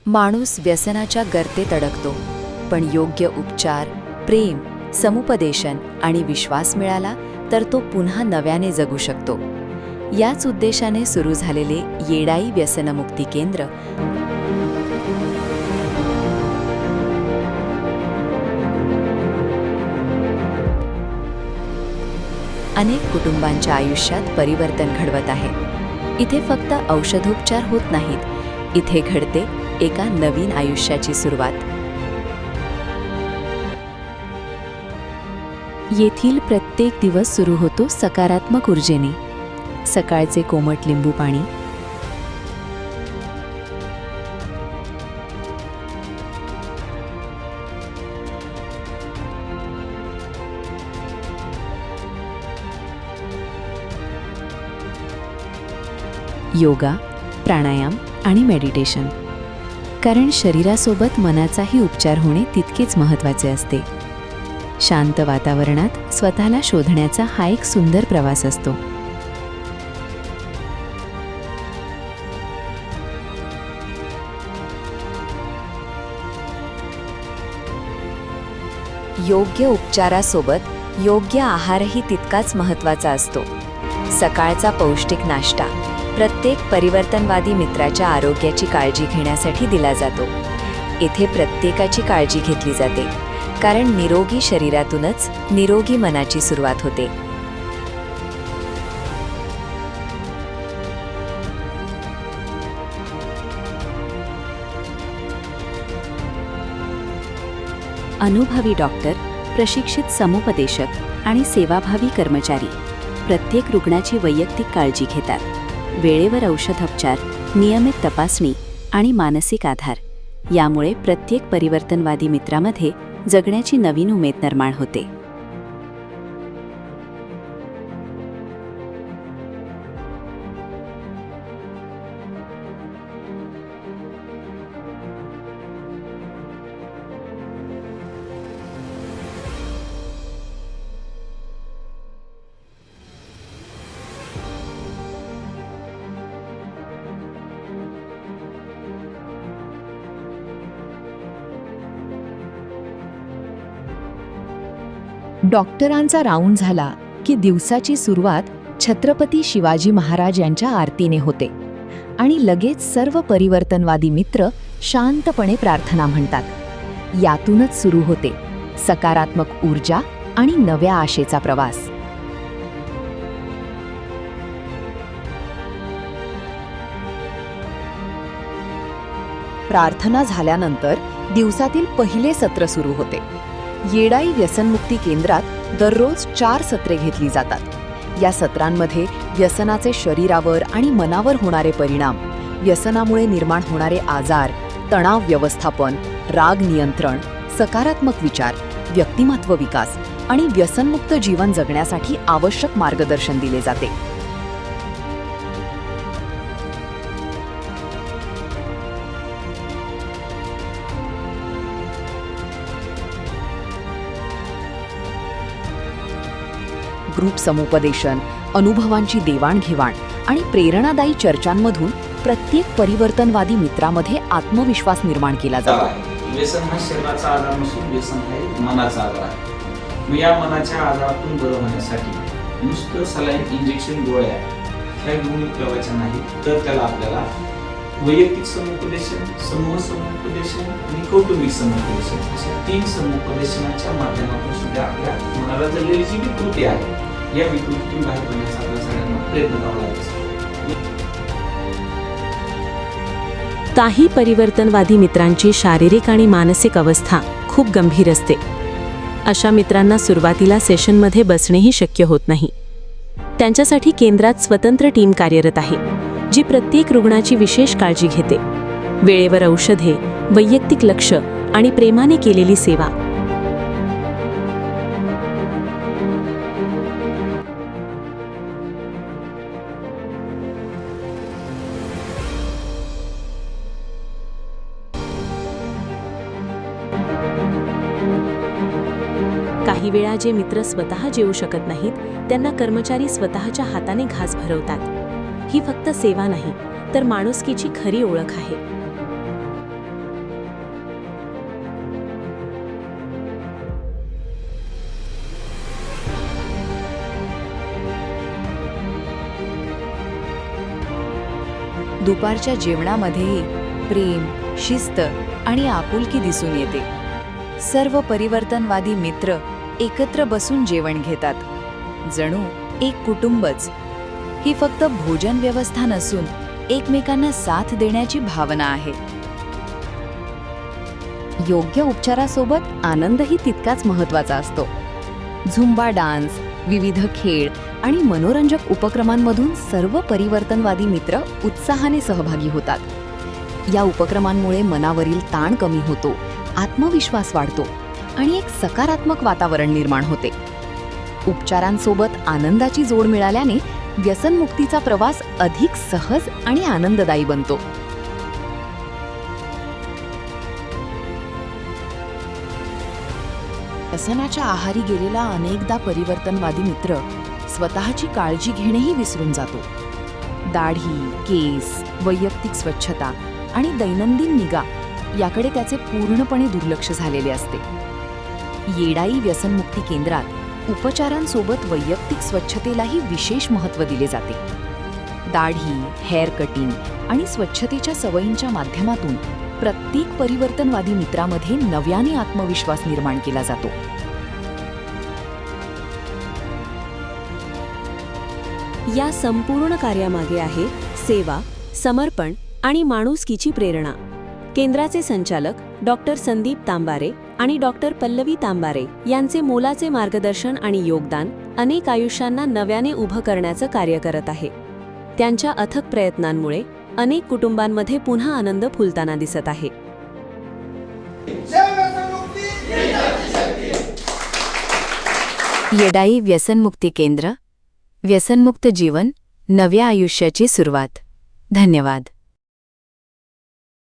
माणूस व्यसनाच्या गर्तेत अडकतो, पण योग्य उपचार, प्रेम, समुपदेशन आणि विश्वास मिळाला तर तो पुन्हा नव्याने जगू शकतो. याच उद्देशाने सुरू झालेले येडाई व्यसनमुक्ती केंद्र अनेक कुटुंबांच्या आयुष्यात परिवर्तन घडवत आहे. इथे फक्त औषधोपचार होत नाहीत, इथे घडते एका नवीन आयुष्याची सुरुवात. येथील प्रत्येक दिवस सुरू होतो सकारात्मक ऊर्जेने. सकाळचे कोमट लिंबू पाणी, योगा, प्राणायाम आणि मेडिटेशन. कारण शरीरासोबत मनाचाही उपचार होणे तितकेच महत्त्वाचे असते. शांत वातावरणात स्वतःला शोधण्याचा हा एक सुंदर प्रवास असतो. योग्य उपचारासोबत योग्य आहारही तितकाच महत्त्वाचा असतो. सकाळचा पौष्टिक नाश्ता प्रत्येक परिवर्तनवादी मित्राच्या आरोग्याची काळजी घेण्यासाठी दिला जातो. येथे प्रत्येकाची काळजी घेतली जाते, कारण निरोगी शरीरातूनच निरोगी मनाची सुरुवात होते. अनुभवी डॉक्टर, प्रशिक्षित समुपदेशक आणि सेवाभावी कर्मचारी प्रत्येक रुग्णाची वैयक्तिक काळजी घेतात. वेळेवर औषधोपचार, नियमित तपासणी आणि मानसिक आधार यामुळे प्रत्येक परिवर्तनवादी मित्रामध्ये जगण्याची नवीन उमेद निर्माण होते. डॉक्टरांचा राऊंड झाला की दिवसाची सुरुवात छत्रपती शिवाजी महाराज यांच्या आरतीने होते आणि लगेच सर्व परिवर्तनवादी मित्र शांतपणे प्रार्थना म्हणतात. यातूनच सुरू होते सकारात्मक ऊर्जा आणि नव्या आशेचा प्रवास. प्रार्थना झाल्यानंतर दिवसातील पहिले सत्र सुरू होते. येडाई व्यसनमुक्ती केंद्रात दररोज 4 सत्रे घेतली जातात. या सत्रांमध्ये व्यसनाचे शरीरावर आणि मनावर होणारे परिणाम, व्यसनामुळे निर्माण होणारे आजार, तणाव व्यवस्थापन, राग नियंत्रण, सकारात्मक विचार, व्यक्तिमत्व विकास आणि व्यसनमुक्त जीवन जगण्यासाठी आवश्यक मार्गदर्शन दिले जाते. ग्रुप समुपदेशन, अनुभवांची देवाणघेवाण आणि प्रेरणादायी चर्चांमधून प्रत्येक परिवर्तनवादी मित्रामध्ये आत्मविश्वास निर्माण केला जातो. व्यसन हा शरीराचा आजार नसून व्यसन हा मनाचा आजार आहे. मग या मनाच्या आजारातून बरं होण्यासाठी नुसतं सलाईन, इंजेक्शन, गोळ्या ह्या घेऊन उपयोगाच्या नाही, तर त्याला आपल्याला वैयक्तिक समुपदेशन, समूह समुपदेशन आणि कौटुंबिक समुपदेशन अशा 3 समुपदेशनाच्या माध्यमातून सुद्धा आपल्या मनाला जडलेली जी विकृती आहे या विकृतीतून बाहेर पडण्याचा आपल्या सगळ्यांना प्रयत्न करावा लागेल. काही परिवर्तनवादी मित्रांची शारीरिक आणि मानसिक अवस्था खूप गंभीर असते. अशा मित्रांना सुरुवातीला सेशनमध्ये बसणेही शक्य होत नाही. त्यांच्यासाठी केंद्रात स्वतंत्र टीम कार्यरत आहे, जी प्रत्येक रुग्णाची विशेष काळजी घेते. वेळेवर औषधे, वैयक्तिक लक्ष आणि प्रेमाने केलेली सेवा. काही वेळा जे मित्र स्वतः जेवू शकत नाहीत, त्यांना कर्मचारी स्वतःच्या हाताने घास भरवतात. ही फक्त सेवा नाही, तर माणुसकीची खरी ओळख आहे. दुपारच्या जेवणामध्येही प्रेम, शिस्त आणि आपुलकी दिसून येते. सर्व परिवर्तनवादी मित्र एकत्र बसून जेवण घेतात, जणू एक कुटुंबच. ही फक्त भोजन व्यवस्था नसून एकमेकांना साथ देण्याची भावना आहे. योग्य उपचारासोबत आनंदही तितकाच महत्त्वाचा असतो. झुंबा डान्स, विविध खेळ आणि मनोरंजक उपक्रमांमधून सर्व परिवर्तनवादी मित्र उत्साहाने सहभागी होतात. या उपक्रमांमुळे मनावरील ताण कमी होतो, आत्मविश्वास वाढतो आणि एक सकारात्मक वातावरण निर्माण होते. उपचारांसोबत आनंदाची जोड मिळाल्याने व्यसनमुक्तीचा प्रवास अधिक सहज आणि आनंददायी बनतो. व्यसनाच्या आहारी गेलेला अनेकदा परिवर्तनवादी मित्र स्वतःची काळजी घेणेही विसरून जातो. दाढी, केस, वैयक्तिक स्वच्छता आणि दैनंदिन निगा याकडे त्याचे पूर्णपणे दुर्लक्ष झालेले असते. येडाई व्यसनमुक्ती केंद्रात उपचारांसोबत वैयक्तिक स्वच्छतेलाही विशेष महत्त्व दिले जाते. दाढी, हेअर कटिंग आणि स्वच्छतेच्या सवयींच्या माध्यमातून प्रत्येक परिवर्तनवादी मित्रामध्ये नव्याने आत्मविश्वास निर्माण केला जातो. या संपूर्ण कार्यामागे आहे सेवा, समर्पण आणि माणुसकीची प्रेरणा. केंद्राचे संचालक डॉक्टर संदीप तांबारे आणि डॉक्टर पल्लवी तांबारे यांचे मोलाचे मार्गदर्शन आणि योगदान अनेक आयुष्यांना नव्याने उभं करण्याचं कार्य करत आहे. त्यांच्या अथक प्रयत्नांमुळे अनेक कुटुंबांमध्ये पुन्हा आनंद फुलताना दिसत आहे. येडाई व्यसनमुक्ती केंद्र, व्यसनमुक्त जीवन, नव्या आयुष्याची सुरुवात. धन्यवाद.